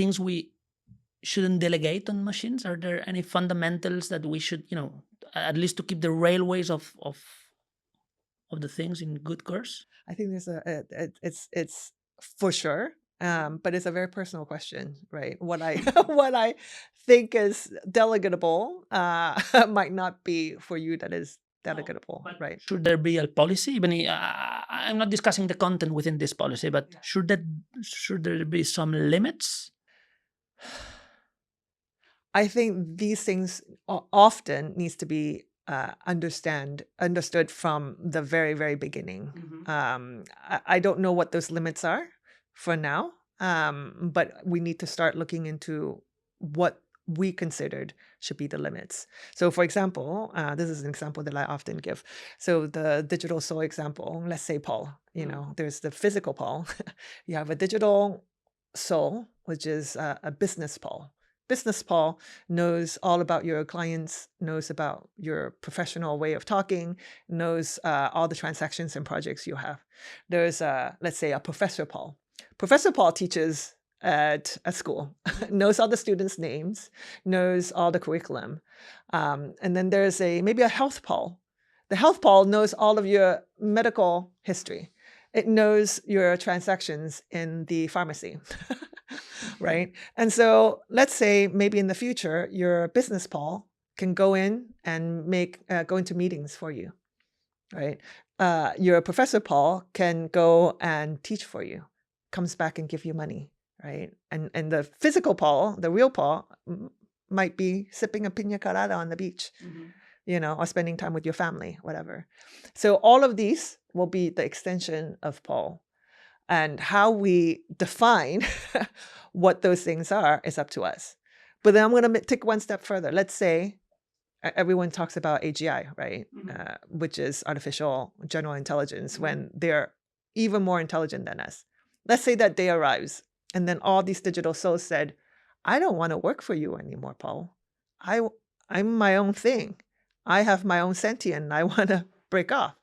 things we shouldn't delegate on machines? Are there any fundamentals that we should, at least to keep the railways of the things in good course? I think there's it's for sure, but it's a very personal question, right? What I what I think is delegatable might not be for you that is delegatable, But right? should there be a policy? Even I'm not discussing the content within this policy, but should there be some limits? I think these things often needs to be understood from the very, very beginning. I don't know what those limits are for now, but we need to start looking into what we considered should be the limits. So, for example, this is an example that I often give. So, the digital soul example, let's say Paul, there's the physical Paul. You have a digital soul, which is a business Paul. Business Paul knows all about your clients, knows about your professional way of talking, knows all the transactions and projects you have. There's, let's say, a Professor Paul. Professor Paul teaches at a school, knows all the students' names, knows all the curriculum. And then there's maybe a Health Paul. The Health Paul knows all of your medical history. It knows your transactions in the pharmacy. Right? And so let's say maybe in the future, your business Paul can go in and go into meetings for you, right? Your Professor Paul can go and teach for you, comes back and give you money, right? And the physical Paul, the real Paul, might be sipping a pina colada on the beach, or spending time with your family, whatever. So all of these will be the extension of Paul. And how we define what those things are is up to us. But then I'm going to take one step further. Let's say everyone talks about AGI, right? Which is artificial general intelligence, when they're even more intelligent than us. Let's say that day arrives, and then all these digital souls said, I don't want to work for you anymore, Paul. I'm my own thing. I have my own sentient, and I want to break off.